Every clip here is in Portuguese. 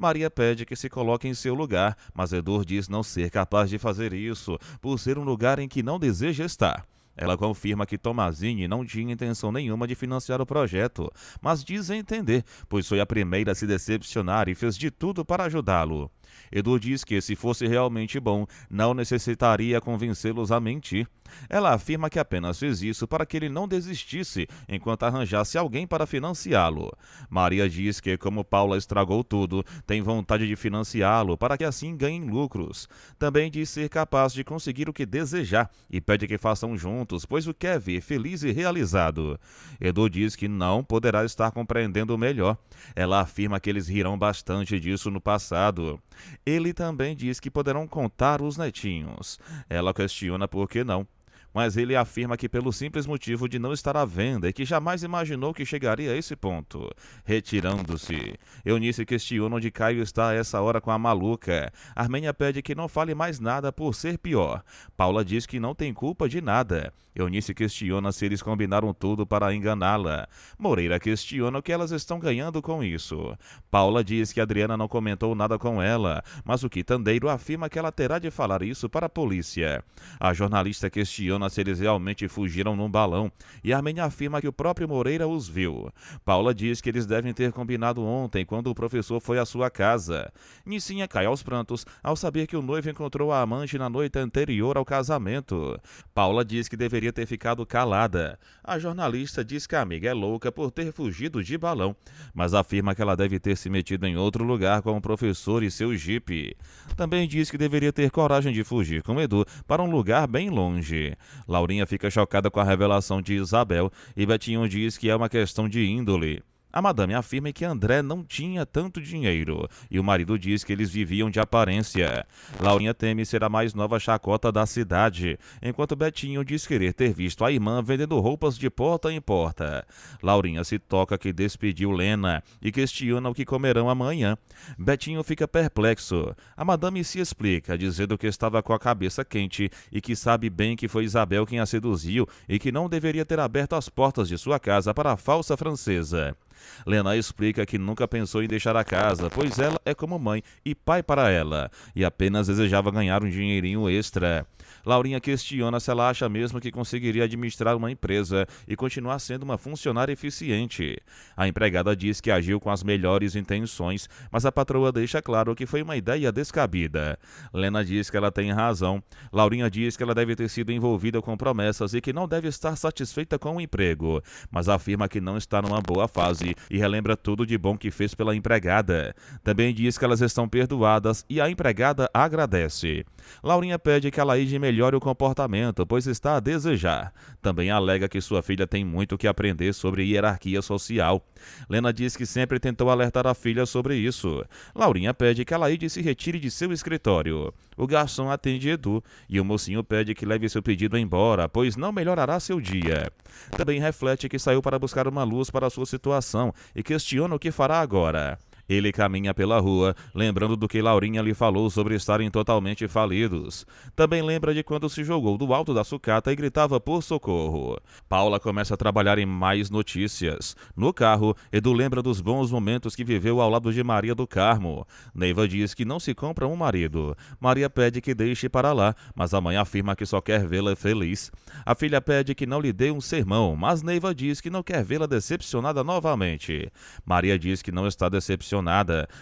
Maria pede que se coloque em seu lugar, mas Edu diz não ser capaz de fazer isso, por ser um lugar em que não deseja estar. Ela confirma que Tomazini não tinha intenção nenhuma de financiar o projeto, mas diz entender, pois foi a primeira a se decepcionar e fez de tudo para ajudá-lo. Edu diz que, se fosse realmente bom, não necessitaria convencê-los a mentir. Ela afirma que apenas fez isso para que ele não desistisse enquanto arranjasse alguém para financiá-lo. Maria diz que, como Paula estragou tudo, tem vontade de financiá-lo para que assim ganhem lucros. Também diz ser capaz de conseguir o que desejar e pede que façam juntos, pois o quer ver feliz e realizado. Edu diz que não poderá estar compreendendo melhor. Ela afirma que eles riram bastante disso no passado. Ele também diz que poderão contar os netinhos. Ela questiona por que não. Mas ele afirma que pelo simples motivo de não estar à venda e que jamais imaginou que chegaria a esse ponto. Retirando-se, Eunice questiona onde Caio está a essa hora com a maluca. Armênia pede que não fale mais nada por ser pior. Paula diz que não tem culpa de nada. Eunice questiona se eles combinaram tudo para enganá-la. Moreira questiona o que elas estão ganhando com isso. Paula diz que Adriana não comentou nada com ela, mas o quitandeiro afirma que ela terá de falar isso para a polícia. A jornalista questiona se eles realmente fugiram num balão, e Armênia afirma que o próprio Moreira os viu. Paula diz que eles devem ter combinado ontem, quando o professor foi à sua casa. Nicinha cai aos prantos ao saber que o noivo encontrou a amante na noite anterior ao casamento. Paula diz que deveria ter ficado calada. A jornalista diz que a amiga é louca por ter fugido de balão, mas afirma que ela deve ter se metido em outro lugar com o professor e seu jipe. Também diz que deveria ter coragem de fugir com Edu para um lugar bem longe. Laurinha fica chocada com a revelação de Isabel e Betinho diz que é uma questão de índole. A madame afirma que André não tinha tanto dinheiro e o marido diz que eles viviam de aparência. Laurinha teme ser a mais nova chacota da cidade, enquanto Betinho diz querer ter visto a irmã vendendo roupas de porta em porta. Laurinha se toca que despediu Lena e questiona o que comerão amanhã. Betinho fica perplexo. A madame se explica, dizendo que estava com a cabeça quente e que sabe bem que foi Isabel quem a seduziu e que não deveria ter aberto as portas de sua casa para a falsa francesa. Lena explica que nunca pensou em deixar a casa, pois ela é como mãe e pai para ela, e apenas desejava ganhar um dinheirinho extra. Laurinha questiona se ela acha mesmo que conseguiria administrar uma empresa e continuar sendo uma funcionária eficiente. A empregada diz que agiu com as melhores intenções, mas a patroa deixa claro que foi uma ideia descabida. Lena diz que ela tem razão. Laurinha diz que ela deve ter sido envolvida com promessas e que não deve estar satisfeita com o emprego, mas afirma que não está numa boa fase e relembra tudo de bom que fez pela empregada. Também diz que elas estão perdoadas e a empregada agradece. Laurinha pede que a Laíde melhore o comportamento, pois está a desejar. Também alega que sua filha tem muito que aprender sobre hierarquia social. Lena diz que sempre tentou alertar a filha sobre isso. Laurinha pede que a Laíde se retire de seu escritório. O garçom atende Edu e o mocinho pede que leve seu pedido embora, pois não melhorará seu dia. Também reflete que saiu para buscar uma luz para sua situação e questiona o que fará agora. Ele caminha pela rua, lembrando do que Laurinha lhe falou sobre estarem totalmente falidos. Também lembra de quando se jogou do alto da sucata e gritava por socorro. Paula começa a trabalhar em mais notícias. No carro, Edu lembra dos bons momentos que viveu ao lado de Maria do Carmo. Neiva diz que não se compra um marido. Maria pede que deixe para lá, mas a mãe afirma que só quer vê-la feliz. A filha pede que não lhe dê um sermão, mas Neiva diz que não quer vê-la decepcionada novamente. Maria diz que não está decepcionada,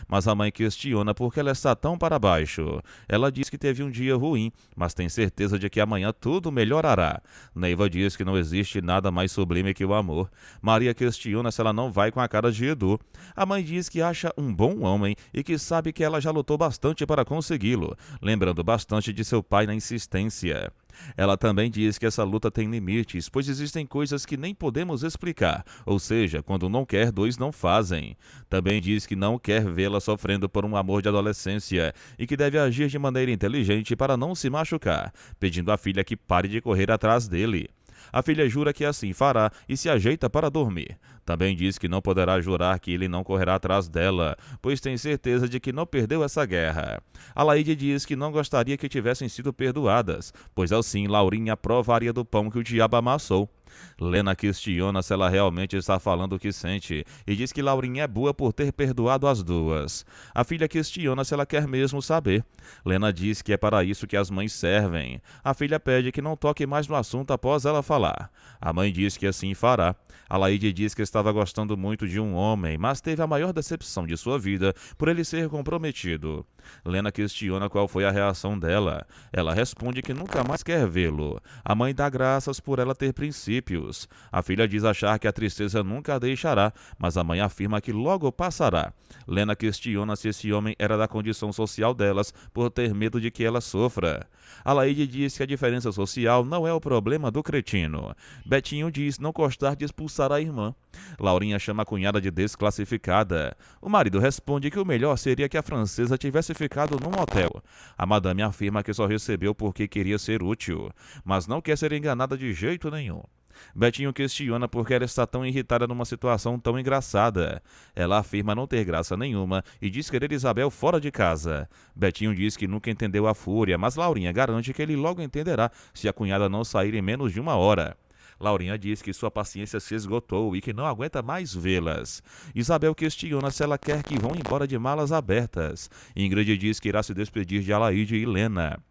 mas a mãe questiona por que ela está tão para baixo. Ela diz que teve um dia ruim, mas tem certeza de que amanhã tudo melhorará. Neiva diz que não existe nada mais sublime que o amor. Maria questiona se ela não vai com a cara de Edu. A mãe diz que acha um bom homem e que sabe que ela já lutou bastante para consegui-lo, lembrando bastante de seu pai na insistência. Ela também diz que essa luta tem limites, pois existem coisas que nem podemos explicar, ou seja, quando não quer, dois não fazem. Também diz que não quer vê-la sofrendo por um amor de adolescência e que deve agir de maneira inteligente para não se machucar, pedindo à filha que pare de correr atrás dele. A filha jura que assim fará e se ajeita para dormir. Também diz que não poderá jurar que ele não correrá atrás dela, pois tem certeza de que não perdeu essa guerra. A Laíde diz que não gostaria que tivessem sido perdoadas, pois assim Laurinha provaria do pão que o diabo amassou. Lena questiona se ela realmente está falando o que sente e diz que Laurinha é boa por ter perdoado as duas. A filha questiona se ela quer mesmo saber. Lena diz que é para isso que as mães servem. A filha pede que não toque mais no assunto após ela falar. A mãe diz que assim fará. Alaide diz que estava gostando muito de um homem, mas teve a maior decepção de sua vida por ele ser comprometido. Lena questiona qual foi a reação dela. Ela responde que nunca mais quer vê-lo. A mãe dá graças por ela ter princípios. A filha diz achar que a tristeza nunca a deixará, mas a mãe afirma que logo passará. Lena questiona se esse homem era da condição social delas por ter medo de que ela sofra. Alaide diz que a diferença social não é o problema do cretino. Betinho diz não gostar de expulsar a irmã. Laurinha chama a cunhada de desclassificada. O marido responde que o melhor seria que a francesa tivesse ficado num hotel. A madame afirma que só recebeu porque queria ser útil, mas não quer ser enganada de jeito nenhum. Betinho questiona por que ela está tão irritada numa situação tão engraçada. Ela afirma não ter graça nenhuma e diz querer Isabel fora de casa. Betinho diz que nunca entendeu a fúria, mas Laurinha garante que ele logo entenderá se a cunhada não sair em menos de uma hora. Laurinha diz que sua paciência se esgotou e que não aguenta mais vê-las. Isabel questiona se ela quer que vão embora de malas abertas. Ingrid diz que irá se despedir de Alaide e Lena.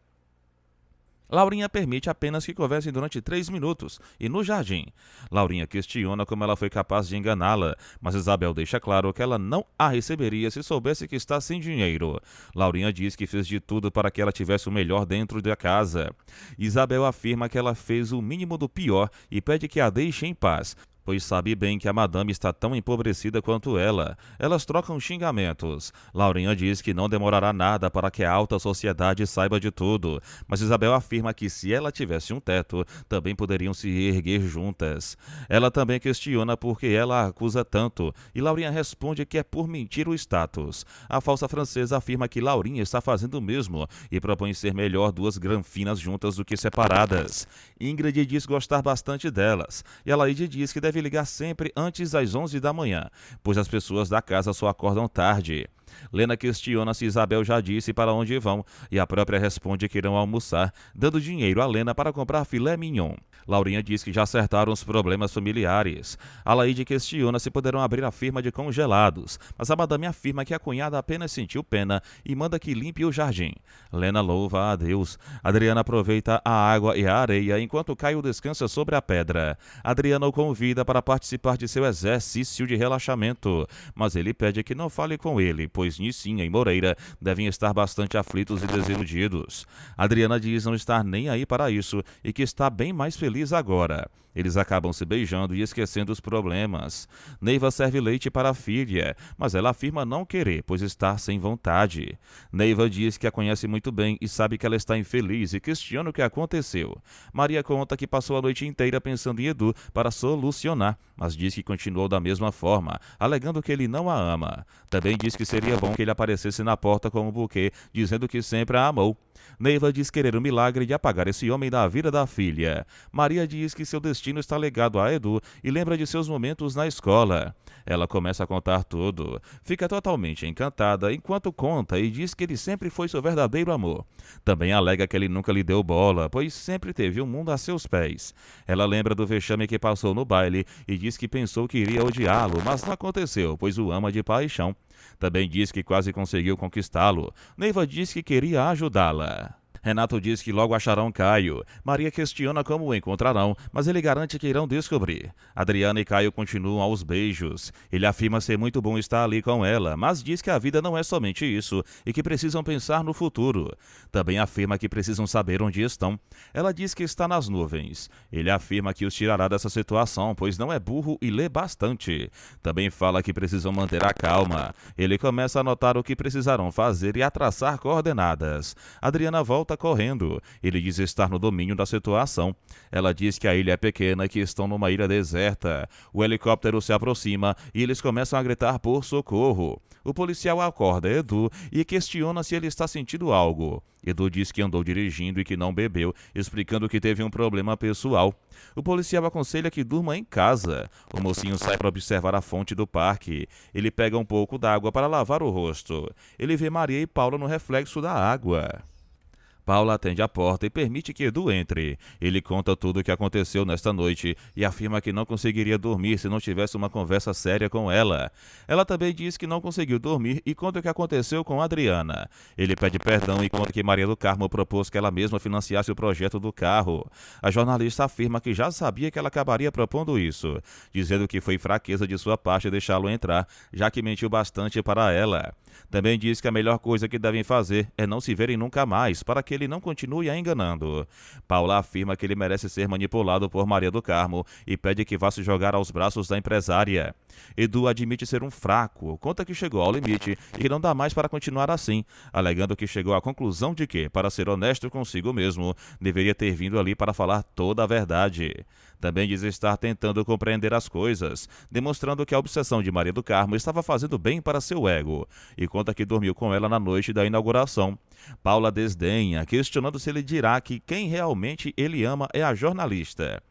Laurinha permite apenas que conversem durante 3 minutos e no jardim. Laurinha questiona como ela foi capaz de enganá-la, mas Isabel deixa claro que ela não a receberia se soubesse que está sem dinheiro. Laurinha diz que fez de tudo para que ela tivesse o melhor dentro da casa. Isabel afirma que ela fez o mínimo do pior e pede que a deixe em paz, pois sabe bem que a madame está tão empobrecida quanto ela. Elas trocam xingamentos. Laurinha diz que não demorará nada para que a alta sociedade saiba de tudo, mas Isabel afirma que se ela tivesse um teto, também poderiam se erguer juntas. Ela também questiona por que ela a acusa tanto, e Laurinha responde que é por mentir o status. A falsa francesa afirma que Laurinha está fazendo o mesmo e propõe ser melhor duas granfinas juntas do que separadas. Ingrid diz gostar bastante delas, e Alaide diz que deve ligar sempre antes das 11 da manhã, pois as pessoas da casa só acordam tarde. Lena questiona se Isabel já disse para onde vão, e a própria responde que irão almoçar, dando dinheiro a Lena para comprar filé mignon. Laurinha diz que já acertaram os problemas familiares. Alaide questiona se poderão abrir a firma de congelados, mas a madame afirma que a cunhada apenas sentiu pena e manda que limpe o jardim. Lena louva a Deus. Adriana aproveita a água e a areia enquanto Caio descansa sobre a pedra. Adriana o convida para participar de seu exercício de relaxamento, mas ele pede que não fale com ele, pois Nicinha e Moreira devem estar bastante aflitos e desiludidos. Adriana diz não estar nem aí para isso e que está bem mais feliz agora. Eles acabam se beijando e esquecendo os problemas. Neiva serve leite para a filha, mas ela afirma não querer, pois está sem vontade. Neiva diz que a conhece muito bem e sabe que ela está infeliz e questiona o que aconteceu. Maria conta que passou a noite inteira pensando em Edu para solucionar, mas diz que continuou da mesma forma, alegando que ele não a ama. Também diz que seria bom que ele aparecesse na porta com um buquê, dizendo que sempre a amou. Neiva diz querer um milagre de apagar esse homem da vida da filha. Maria diz que seu destino está ligado a Edu e lembra de seus momentos na escola. Ela começa a contar tudo. Fica totalmente encantada enquanto conta e diz que ele sempre foi seu verdadeiro amor. Também alega que ele nunca lhe deu bola, pois sempre teve o mundo a seus pés. Ela lembra do vexame que passou no baile e diz que pensou que iria odiá-lo, mas não aconteceu, pois o ama de paixão. Também diz que quase conseguiu conquistá-lo. Neiva diz que queria ajudá-la. Renato diz que logo acharão Caio. Maria questiona como o encontrarão, mas ele garante que irão descobrir. Adriana e Caio continuam aos beijos. Ele afirma ser muito bom estar ali com ela, mas diz que a vida não é somente isso e que precisam pensar no futuro. Também afirma que precisam saber onde estão. Ela diz que está nas nuvens. Ele afirma que os tirará dessa situação, pois não é burro e lê bastante. Também fala que precisam manter a calma. Ele começa a notar o que precisarão fazer e a traçar coordenadas. Adriana volta correndo. Ele diz estar no domínio da situação. Ela diz que a ilha é pequena e que estão numa ilha deserta. O helicóptero se aproxima e eles começam a gritar por socorro. O policial acorda Edu e questiona se ele está sentindo algo. Edu diz que andou dirigindo e que não bebeu, explicando que teve um problema pessoal. O policial aconselha que durma em casa. O mocinho sai para observar a fonte do parque. Ele pega um pouco d'água para lavar o rosto. Ele vê Maria e Paula no reflexo da água. Paula atende a porta e permite que Edu entre. Ele conta tudo o que aconteceu nesta noite e afirma que não conseguiria dormir se não tivesse uma conversa séria com ela. Ela também diz que não conseguiu dormir e conta o que aconteceu com Adriana. Ele pede perdão e conta que Maria do Carmo propôs que ela mesma financiasse o projeto do carro. A jornalista afirma que já sabia que ela acabaria propondo isso, dizendo que foi fraqueza de sua parte deixá-lo entrar, já que mentiu bastante para ela. Também diz que a melhor coisa que devem fazer é não se verem nunca mais, para que ele não continue a enganando. Paula afirma que ele merece ser manipulado por Maria do Carmo e pede que vá se jogar aos braços da empresária. Edu admite ser um fraco, conta que chegou ao limite e que não dá mais para continuar assim, alegando que chegou à conclusão de que, para ser honesto consigo mesmo, deveria ter vindo ali para falar toda a verdade. Também diz estar tentando compreender as coisas, demonstrando que a obsessão de Maria do Carmo estava fazendo bem para seu ego, e conta que dormiu com ela na noite da inauguração. Paula desdenha, questionando se ele dirá que quem realmente ele ama é a jornalista.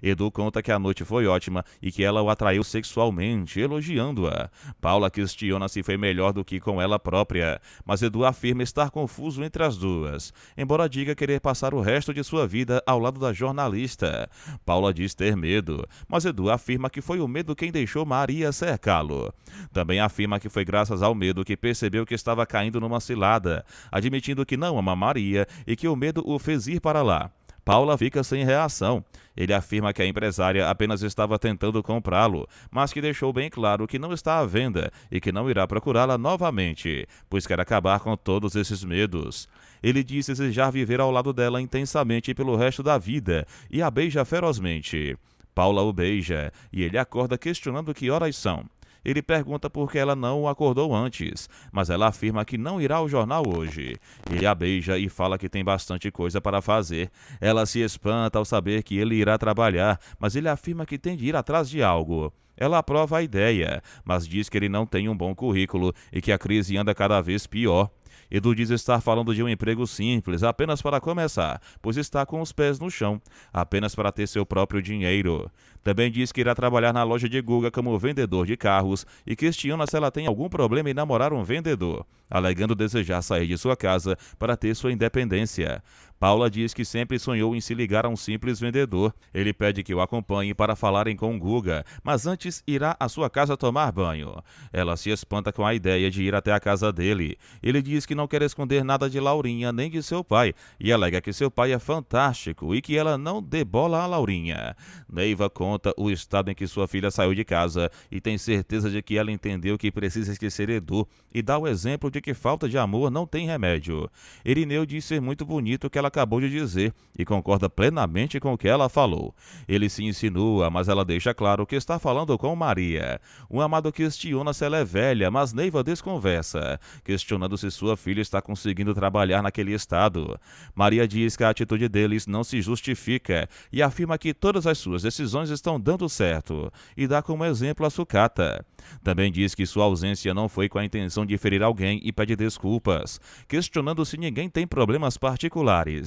Edu conta que a noite foi ótima e que ela o atraiu sexualmente, elogiando-a. Paula questiona se foi melhor do que com ela própria, mas Edu afirma estar confuso entre as duas, embora diga querer passar o resto de sua vida ao lado da jornalista. Paula diz ter medo, mas Edu afirma que foi o medo quem deixou Maria cercá-lo. Também afirma que foi graças ao medo que percebeu que estava caindo numa cilada, admitindo que não ama Maria e que o medo o fez ir para lá. Paula fica sem reação. Ele afirma que a empresária apenas estava tentando comprá-lo, mas que deixou bem claro que não está à venda e que não irá procurá-la novamente, pois quer acabar com todos esses medos. Ele diz desejar viver ao lado dela intensamente pelo resto da vida e a beija ferozmente. Paula o beija e ele acorda questionando que horas são. Ele pergunta por que ela não o acordou antes, mas ela afirma que não irá ao jornal hoje. Ele a beija e fala que tem bastante coisa para fazer. Ela se espanta ao saber que ele irá trabalhar, mas ele afirma que tem de ir atrás de algo. Ela aprova a ideia, mas diz que ele não tem um bom currículo e que a crise anda cada vez pior. Edu diz estar falando de um emprego simples, apenas para começar, pois está com os pés no chão, apenas para ter seu próprio dinheiro. Também diz que irá trabalhar na loja de Guga como vendedor de carros e questiona se ela tem algum problema em namorar um vendedor, alegando desejar sair de sua casa para ter sua independência. Paula diz que sempre sonhou em se ligar a um simples vendedor. Ele pede que o acompanhe para falarem com Guga, mas antes irá à sua casa tomar banho. Ela se espanta com a ideia de ir até a casa dele. Ele diz que não quer esconder nada de Laurinha nem de seu pai e alega que seu pai é fantástico e que ela não dê bola a Laurinha. Neiva conta o estado em que sua filha saiu de casa e tem certeza de que ela entendeu que precisa esquecer Edu e dá o exemplo de que falta de amor não tem remédio. Irineu diz ser muito bonito o que ela acabou de dizer e concorda plenamente com o que ela falou. Ele se insinua, mas ela deixa claro que está falando com Maria. O amado questiona se ela é velha, mas Neiva desconversa, questionando se sua filha está conseguindo trabalhar naquele estado. Maria diz que a atitude deles não se justifica e afirma que todas as suas decisões estão dando certo, e dá como exemplo a sucata. Também diz que sua ausência não foi com a intenção de ferir alguém e pede desculpas, questionando se ninguém tem problemas particulares.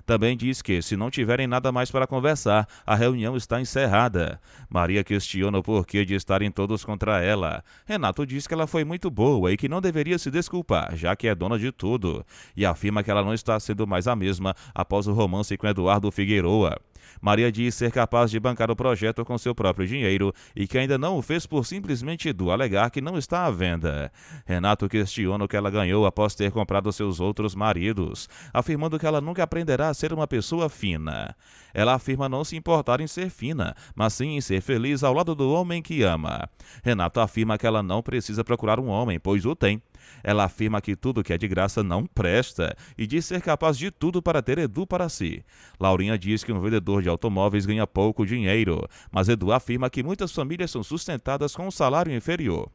Também diz que, se não tiverem nada mais para conversar, a reunião está encerrada. Maria questiona o porquê de estarem todos contra ela. Renato diz que ela foi muito boa e que não deveria se desculpar, já que é dona de tudo, e afirma que ela não está sendo mais a mesma após o romance com Eduardo Figueroa. Maria diz ser capaz de bancar o projeto com seu próprio dinheiro e que ainda não o fez por simplesmente Edu alegar que não está à venda. Renato questiona o que ela ganhou após ter comprado seus outros maridos, afirmando que ela nunca aprenderá a ser uma pessoa fina. Ela afirma não se importar em ser fina, mas sim em ser feliz ao lado do homem que ama. Renato afirma que ela não precisa procurar um homem, pois o tem. Ela afirma que tudo que é de graça não presta e diz ser capaz de tudo para ter Edu para si. Laurinha diz que um vendedor de automóveis ganha pouco dinheiro, mas Edu afirma que muitas famílias são sustentadas com um salário inferior.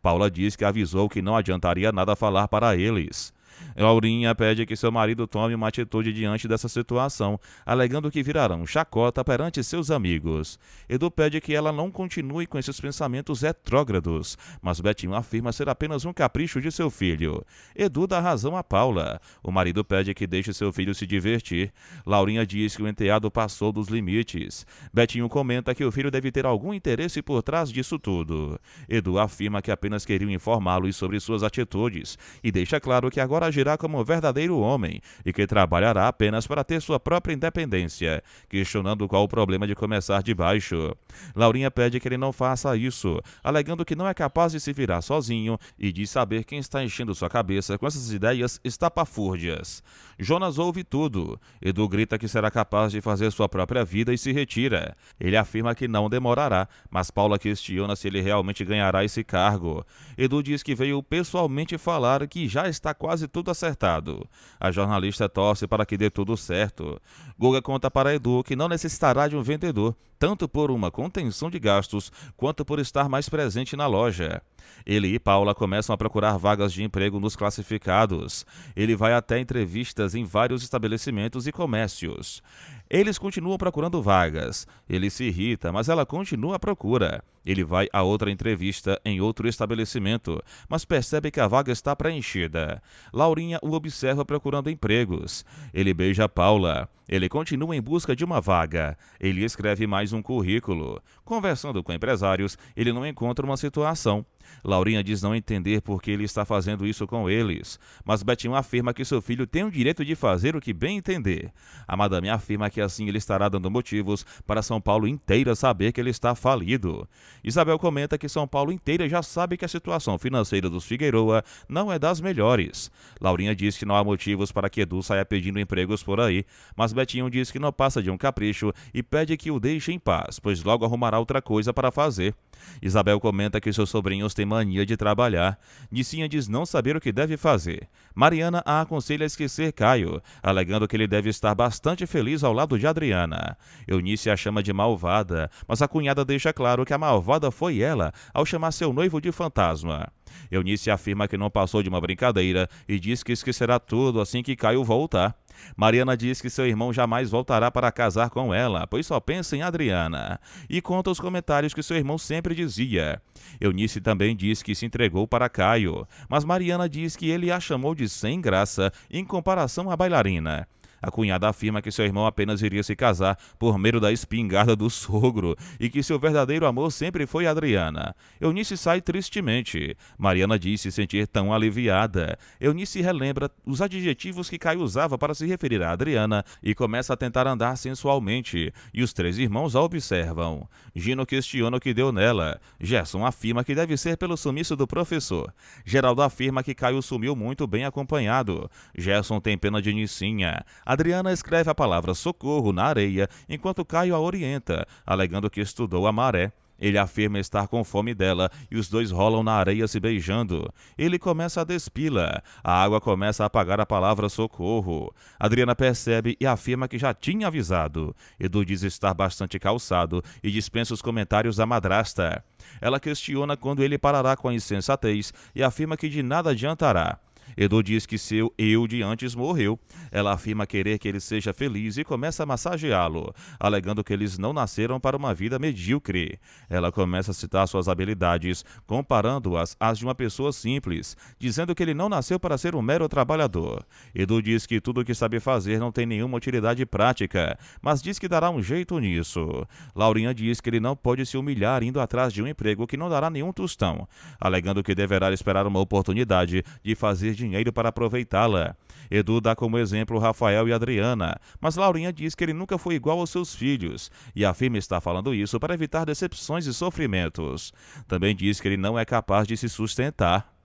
Paula diz que avisou que não adiantaria nada falar para eles. Laurinha pede que seu marido tome uma atitude diante dessa situação, alegando que virarão chacota perante seus amigos. Edu pede que ela não continue com esses pensamentos retrógrados, mas Betinho afirma ser apenas um capricho de seu filho. Edu dá razão a Paula. O marido pede que deixe seu filho se divertir. Laurinha diz que o enteado passou dos limites. Betinho comenta que o filho deve ter algum interesse por trás disso tudo. Edu afirma que apenas queriam informá-lo sobre suas atitudes e deixa claro que agora para girar como um verdadeiro homem e que trabalhará apenas para ter sua própria independência, questionando qual o problema de começar de baixo. Laurinha pede que ele não faça isso, alegando que não é capaz de se virar sozinho e de saber quem está enchendo sua cabeça com essas ideias estapafúrdias. Jonas ouve tudo. Edu grita que será capaz de fazer sua própria vida e se retira. Ele afirma que não demorará, mas Paula questiona se ele realmente ganhará esse cargo. Edu diz que veio pessoalmente falar que já está quase tudo acertado. A jornalista torce para que dê tudo certo. Guga conta para Edu que não necessitará de um vendedor, tanto por uma contenção de gastos, quanto por estar mais presente na loja. Ele e Paula começam a procurar vagas de emprego nos classificados. Ele vai até entrevistas em vários estabelecimentos e comércios. Eles continuam procurando vagas. Ele se irrita, mas ela continua à procura. Ele vai a outra entrevista em outro estabelecimento, mas percebe que a vaga está preenchida. Laurinha o observa procurando empregos. Ele beija Paula. Ele continua em busca de uma vaga. Ele escreve mais um currículo. Conversando com empresários, ele não encontra uma situação. Laurinha diz não entender por que ele está fazendo isso com eles, mas Betinho afirma que seu filho tem o direito de fazer o que bem entender. A madame afirma que assim ele estará dando motivos para São Paulo inteira saber que ele está falido. Isabel comenta que São Paulo inteira já sabe que a situação financeira dos Figueroa não é das melhores. Laurinha diz que não há motivos para que Edu saia pedindo empregos por aí, mas Betinho diz que não passa de um capricho e pede que o deixe em paz, pois logo arrumará outra coisa para fazer. Isabel comenta que seus sobrinhos têm mania de trabalhar. Nicinha diz não saber o que deve fazer. Mariana a aconselha a esquecer Caio, alegando que ele deve estar bastante feliz ao lado de Adriana. Eunice a chama de malvada, mas a cunhada deixa claro que a malvada foi ela ao chamar seu noivo de fantasma. Eunice afirma que não passou de uma brincadeira e diz que esquecerá tudo assim que Caio voltar. Mariana diz que seu irmão jamais voltará para casar com ela, pois só pensa em Adriana, e conta os comentários que seu irmão sempre dizia. Eunice também diz que se entregou para Caio, mas Mariana diz que ele a chamou de sem graça em comparação à bailarina. A cunhada afirma que seu irmão apenas iria se casar por medo da espingarda do sogro e que seu verdadeiro amor sempre foi Adriana. Eunice sai tristemente. Mariana diz se sentir tão aliviada. Eunice relembra os adjetivos que Caio usava para se referir a Adriana e começa a tentar andar sensualmente, e os três irmãos a observam. Gino questiona o que deu nela. Gerson afirma que deve ser pelo sumiço do professor. Geraldo afirma que Caio sumiu muito bem acompanhado. Gerson tem pena de Nicinha. Adriana escreve a palavra socorro na areia, enquanto Caio a orienta, alegando que estudou a maré. Ele afirma estar com fome dela e os dois rolam na areia se beijando. Ele começa a despila. A água começa a apagar a palavra socorro. Adriana percebe e afirma que já tinha avisado. Edu diz estar bastante calçado e dispensa os comentários da madrasta. Ela questiona quando ele parará com a insensatez e afirma que de nada adiantará. Edu diz que seu eu de antes morreu. Ela afirma querer que ele seja feliz e começa a massageá-lo, alegando que eles não nasceram para uma vida medíocre. Ela começa a citar suas habilidades, comparando-as às de uma pessoa simples, dizendo que ele não nasceu para ser um mero trabalhador. Edu diz que tudo o que sabe fazer não tem nenhuma utilidade prática, mas diz que dará um jeito nisso. Laurinha diz que ele não pode se humilhar indo atrás de um emprego que não dará nenhum tostão, alegando que deverá esperar uma oportunidade de fazer dinheiro para aproveitá-la. Edu dá como exemplo Rafael e Adriana, mas Laurinha diz que ele nunca foi igual aos seus filhos e afirma estar falando isso para evitar decepções e sofrimentos. Também diz que ele não é capaz de se sustentar.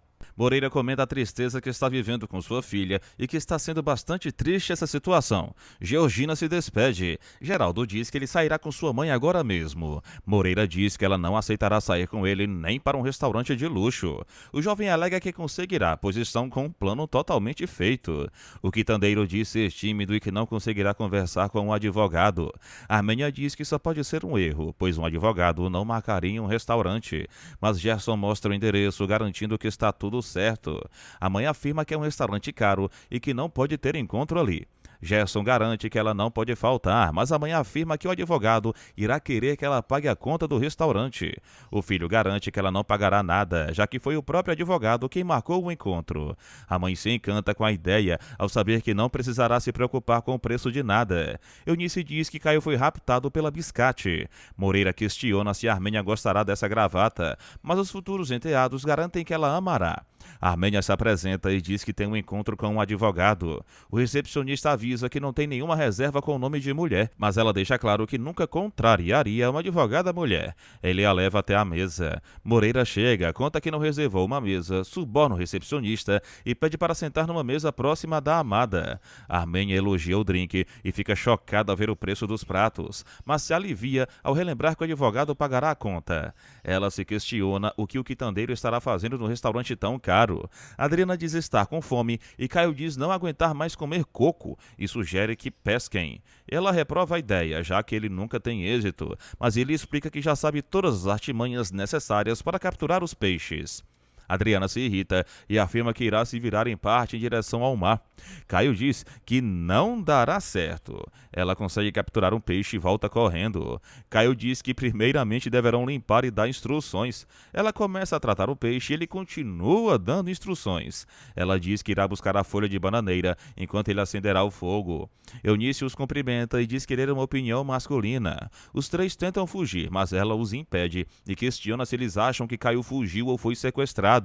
Moreira comenta a tristeza que está vivendo com sua filha e que está sendo bastante triste essa situação. Georgina se despede. Geraldo diz que ele sairá com sua mãe agora mesmo. Moreira diz que ela não aceitará sair com ele nem para um restaurante de luxo. O jovem alega que conseguirá, pois estão com um plano totalmente feito. O quitandeiro diz ser tímido e que não conseguirá conversar com um advogado. Armênia diz que só pode ser um erro, pois um advogado não marcaria em um restaurante. Mas Gerson mostra o endereço, garantindo que está tudo certo. A mãe afirma que é um restaurante caro e que não pode ter encontro ali. Gerson garante que ela não pode faltar, mas a mãe afirma que o advogado irá querer que ela pague a conta do restaurante. O filho garante que ela não pagará nada, já que foi o próprio advogado quem marcou o encontro. A mãe se encanta com a ideia ao saber que não precisará se preocupar com o preço de nada. Eunice diz que Caio foi raptado pela Biscate. Moreira questiona se Armênia gostará dessa gravata, mas os futuros enteados garantem que ela amará. Armênia se apresenta e diz que tem um encontro com um advogado. O recepcionista avisa que não tem nenhuma reserva com o nome de mulher, mas ela deixa claro que nunca contrariaria uma advogada mulher. Ele a leva até a mesa. Moreira chega, conta que não reservou uma mesa, suborna o recepcionista e pede para sentar numa mesa próxima da amada. Armênia elogia o drink e fica chocada ao ver o preço dos pratos, mas se alivia ao relembrar que o advogado pagará a conta. Ela se questiona o que o quitandeiro estará fazendo no restaurante tão caro. Adriana diz estar com fome e Caio diz não aguentar mais comer coco e sugere que pesquem. Ela reprova a ideia, já que ele nunca tem êxito, mas ele explica que já sabe todas as artimanhas necessárias para capturar os peixes. Adriana se irrita e afirma que irá se virar em parte em direção ao mar. Caio diz que não dará certo. Ela consegue capturar um peixe e volta correndo. Caio diz que primeiramente deverão limpar e dar instruções. Ela começa a tratar o peixe e ele continua dando instruções. Ela diz que irá buscar a folha de bananeira enquanto ele acenderá o fogo. Eunice os cumprimenta e diz querer uma opinião masculina. Os três tentam fugir, mas ela os impede e questiona se eles acham que Caio fugiu ou foi sequestrado.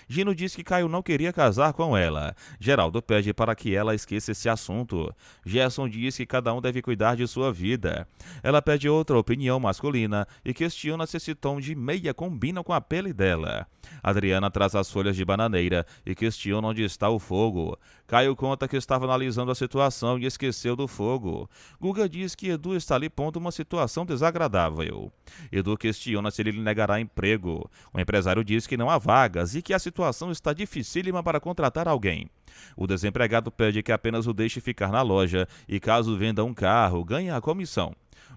Gino diz que Caio não queria casar com ela. Geraldo pede para que ela esqueça esse assunto. Gerson diz que cada um deve cuidar de sua vida. Ela pede outra opinião masculina e questiona se esse tom de meia combina com a pele dela. Adriana traz as folhas de bananeira e questiona onde está o fogo. Caio conta que estava analisando a situação e esqueceu do fogo. Guga diz que Edu está lhe pondo uma situação desagradável. Edu questiona se ele lhe negará emprego. O empresário diz que não há vagas e que a situação está dificílima para contratar alguém. O desempregado pede que apenas o deixe ficar na loja e, caso venda um carro, ganhe a comissão.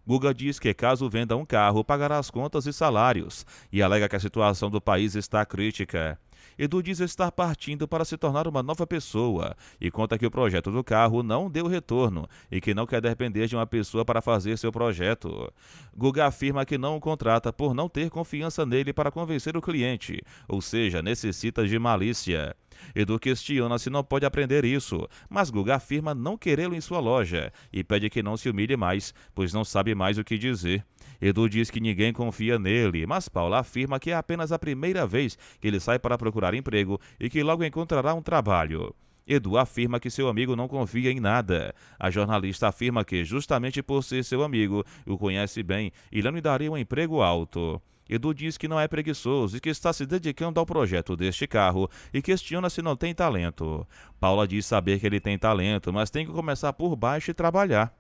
Guga diz que, caso venda um carro, pagará as contas e salários, e alega que a situação do país está crítica. Edu diz estar partindo para se tornar uma nova pessoa e conta que o projeto do carro não deu retorno e que não quer depender de uma pessoa para fazer seu projeto. Guga afirma que não o contrata por não ter confiança nele para convencer o cliente, ou seja, necessita de malícia. Edu questiona se não pode aprender isso, mas Guga afirma não querê-lo em sua loja e pede que não se humilhe mais, pois não sabe mais o que dizer. Edu diz que ninguém confia nele, mas Paula afirma que é apenas a primeira vez que ele sai para procurar emprego e que logo encontrará um trabalho. Edu afirma que seu amigo não confia em nada. A jornalista afirma que, justamente por ser seu amigo, o conhece bem e lhe daria um emprego alto. Edu diz que não é preguiçoso e que está se dedicando ao projeto deste carro e questiona se não tem talento. Paula diz saber que ele tem talento, mas tem que começar por baixo e trabalhar.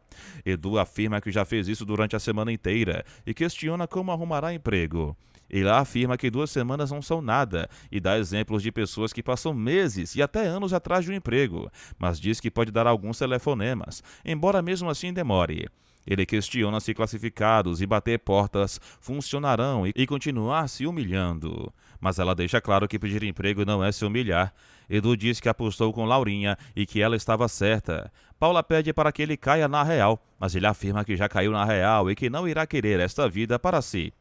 Edu afirma que já fez isso durante a semana inteira e questiona como arrumará emprego. Ele afirma que 2 semanas não são nada e dá exemplos de pessoas que passam meses e até anos atrás de um emprego, mas diz que pode dar alguns telefonemas, embora mesmo assim demore. Ele questiona se classificados e bater portas funcionarão e continuar se humilhando. Mas ela deixa claro que pedir emprego não é se humilhar. Edu diz que apostou com Laurinha e que ela estava certa. Paula pede para que ele caia na real, mas ele afirma que já caiu na real e que não irá querer esta vida para si.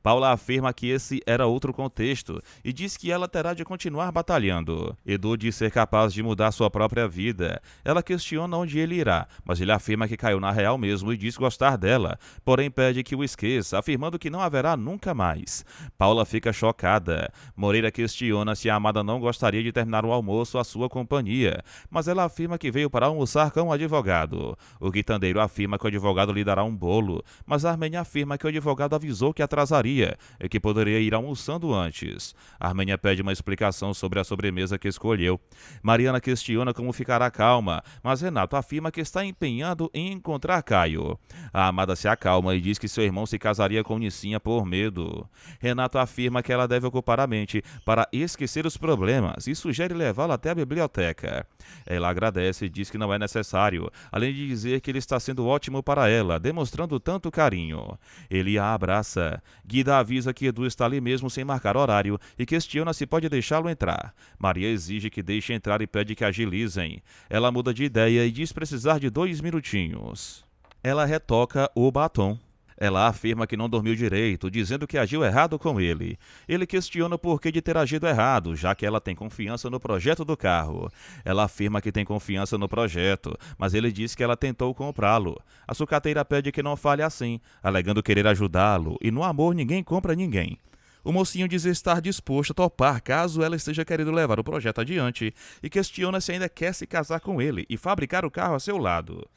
Paula afirma que esse era outro contexto e diz que ela terá de continuar batalhando. Edu diz ser capaz de mudar sua própria vida. Ela questiona onde ele irá, mas ele afirma que caiu na real mesmo e diz gostar dela, porém pede que o esqueça, afirmando que não haverá nunca mais. Paula fica chocada. Moreira questiona se a amada não gostaria de terminar o almoço à sua companhia, mas ela afirma que veio para almoçar com o advogado. O quitandeiro afirma que o advogado lhe dará um bolo, mas Armênia afirma que o advogado avisou que atrasaria e que poderia ir almoçando antes. Armênia pede uma explicação sobre a sobremesa que escolheu. Mariana questiona como ficará calma, mas Renato afirma que está empenhado em encontrar Caio. A amada se acalma e diz que seu irmão se casaria com Nicinha por medo. Renato afirma que ela deve ocupar a mente para esquecer os problemas e sugere levá-la até a biblioteca. Ela agradece e diz que não é necessário, além de dizer que ele está sendo ótimo para ela, demonstrando tanto carinho. Ele a abraça. Guida avisa que Edu está ali mesmo sem marcar horário e questiona se pode deixá-lo entrar. Maria exige que deixe entrar e pede que agilizem. Ela muda de ideia e diz precisar de 2 minutinhos. Ela retoca o batom. Ela afirma que não dormiu direito, dizendo que agiu errado com ele. Ele questiona o porquê de ter agido errado, já que ela tem confiança no projeto do carro. Ela afirma que tem confiança no projeto, mas ele diz que ela tentou comprá-lo. A sucateira pede que não fale assim, alegando querer ajudá-lo, e no amor ninguém compra ninguém. O mocinho diz estar disposto a topar caso ela esteja querendo levar o projeto adiante e questiona se ainda quer se casar com ele e fabricar o carro a seu lado.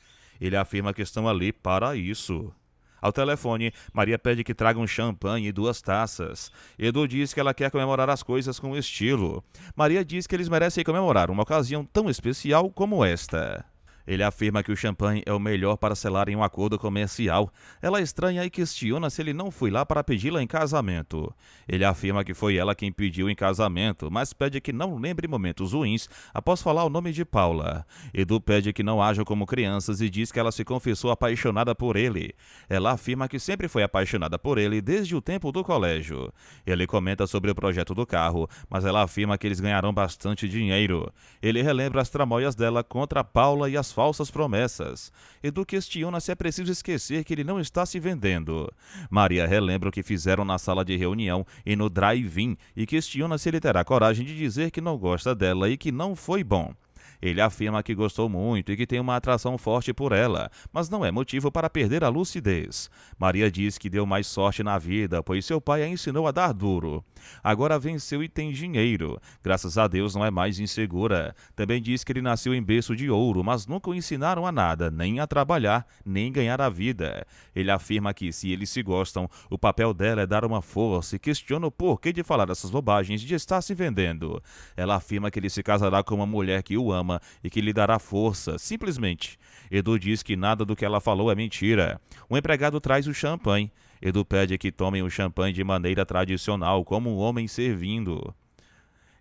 Ele afirma que estão ali para isso. Ao telefone, Maria pede que tragam champanhe e 2 taças. Edu diz que ela quer comemorar as coisas com estilo. Maria diz que eles merecem comemorar uma ocasião tão especial como esta. Ele afirma que o champanhe é o melhor para selarem um acordo comercial. Ela estranha e questiona se ele não foi lá para pedi-la em casamento. Ele afirma que foi ela quem pediu em casamento, mas pede que não lembre momentos ruins após falar o nome de Paula. Edu pede que não ajam como crianças e diz que ela se confessou apaixonada por ele. Ela afirma que sempre foi apaixonada por ele desde o tempo do colégio. Ele comenta sobre o projeto do carro, mas ela afirma que eles ganharão bastante dinheiro. Ele relembra as tramóias dela contra Paula e as falsas promessas. Edu questiona se é preciso esquecer que ele não está se vendendo. Maria relembra o que fizeram na sala de reunião e no drive-in e questiona se ele terá coragem de dizer que não gosta dela e que não foi bom. Ele afirma que gostou muito e que tem uma atração forte por ela, mas não é motivo para perder a lucidez. Maria diz que deu mais sorte na vida, pois seu pai a ensinou a dar duro. Agora venceu e tem dinheiro. Graças a Deus não é mais insegura. Também diz que ele nasceu em berço de ouro, mas nunca o ensinaram a nada, nem a trabalhar, nem ganhar a vida. Ele afirma que, se eles se gostam, o papel dela é dar uma força e questiona o porquê de falar essas bobagens e de estar se vendendo. Ela afirma que ele se casará com uma mulher que o ama e que lhe dará força, simplesmente. Edu diz que nada do que ela falou é mentira. O empregado traz o champanhe. Edu pede que tomem o champanhe de maneira tradicional, como um homem servindo.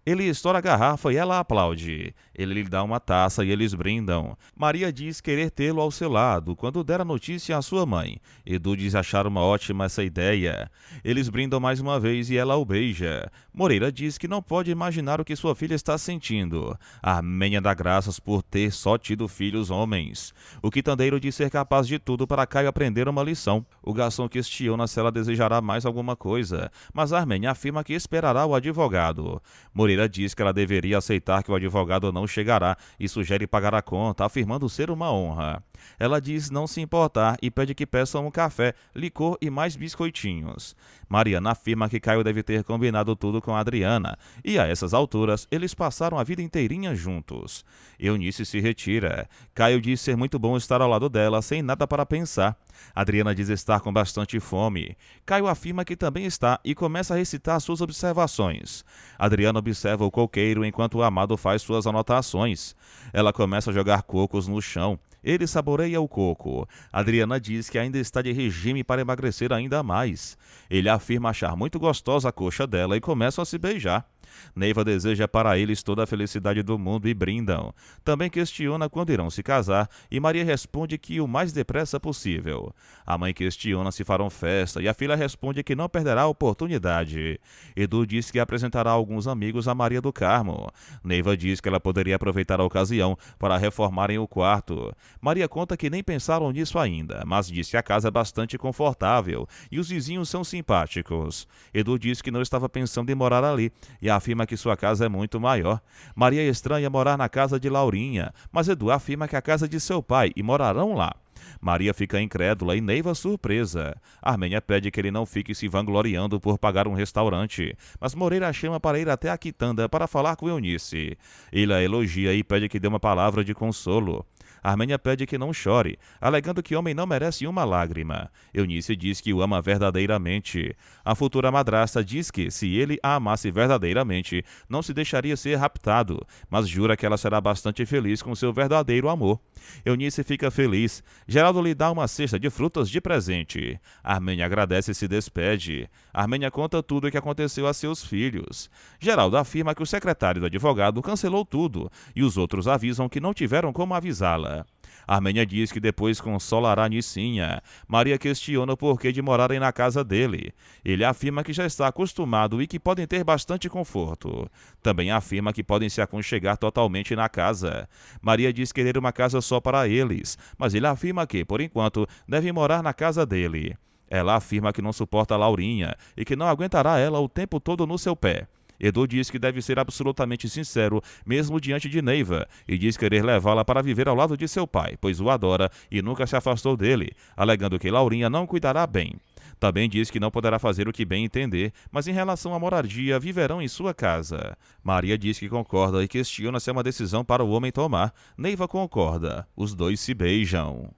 Ele estoura a garrafa e ela aplaude. Ele lhe dá uma taça e eles brindam. Maria diz querer tê-lo ao seu lado quando der a notícia à sua mãe. Edu diz achar uma ótima essa ideia. Eles brindam mais uma vez e ela o beija. Moreira diz que não pode imaginar o que sua filha está sentindo. Armenha dá graças por ter só tido filhos homens. O quitandeiro diz ser capaz de tudo para Caio aprender uma lição. O garçom questiona se ela desejará mais alguma coisa, mas Armenha afirma que esperará o advogado. Moreira diz que ela deveria aceitar que o advogado não chegará e sugere pagar a conta, afirmando ser uma honra. Ela diz não se importar e pede que peçam um café, licor e mais biscoitinhos. Mariana afirma que Caio deve ter combinado tudo com Adriana, e a essas alturas eles passaram a vida inteirinha juntos. Eunice se retira. Caio diz ser muito bom estar ao lado dela, sem nada para pensar. Adriana diz estar com bastante fome. Caio afirma que também está e começa a recitar suas observações. Adriana observa o coqueiro enquanto o amado faz suas anotações. Ela começa a jogar cocos no chão. Ele saboreia o coco. Adriana diz que ainda está de regime para emagrecer ainda mais. Ele afirma achar muito gostosa a coxa dela e começam a se beijar. Neiva deseja para eles toda a felicidade do mundo e brindam. Também questiona quando irão se casar e Maria responde que o mais depressa possível. A mãe questiona se farão festa e a filha responde que não perderá a oportunidade. Edu diz que apresentará alguns amigos a Maria do Carmo. Neiva diz que ela poderia aproveitar a ocasião para reformarem o quarto. Maria conta que nem pensaram nisso ainda, mas diz que a casa é bastante confortável e os vizinhos são simpáticos. Edu diz que não estava pensando em morar ali e afirma que sua casa é muito maior. Maria estranha morar na casa de Laurinha, mas Edu afirma que é a casa de seu pai e morarão lá. Maria fica incrédula e Neiva surpresa. Armênia pede que ele não fique se vangloriando por pagar um restaurante, mas Moreira a chama para ir até a quitanda para falar com Eunice. Ele a elogia e pede que dê uma palavra de consolo. Armênia pede que não chore, alegando que o homem não merece uma lágrima. Eunice diz que o ama verdadeiramente. A futura madrasta diz que, se ele a amasse verdadeiramente, não se deixaria ser raptado, mas jura que ela será bastante feliz com seu verdadeiro amor. Eunice fica feliz. Geraldo lhe dá uma cesta de frutas de presente. Armênia agradece e se despede. Armênia conta tudo o que aconteceu a seus filhos. Geraldo afirma que o secretário do advogado cancelou tudo e os outros avisam que não tiveram como avisá-la. Armênia diz que depois consolará Nicinha. Maria questiona o porquê de morarem na casa dele. Ele afirma que já está acostumado e que podem ter bastante conforto. Também afirma que podem se aconchegar totalmente na casa. Maria diz querer uma casa só para eles, mas ele afirma que, por enquanto, devem morar na casa dele. Ela afirma que não suporta Laurinha e que não aguentará ela o tempo todo no seu pé. Edu diz que deve ser absolutamente sincero, mesmo diante de Neiva, e diz querer levá-la para viver ao lado de seu pai, pois o adora e nunca se afastou dele, alegando que Laurinha não cuidará bem. Também diz que não poderá fazer o que bem entender, mas em relação à moradia, viverão em sua casa. Maria diz que concorda e questiona se é uma decisão para o homem tomar. Neiva concorda. Os dois se beijam.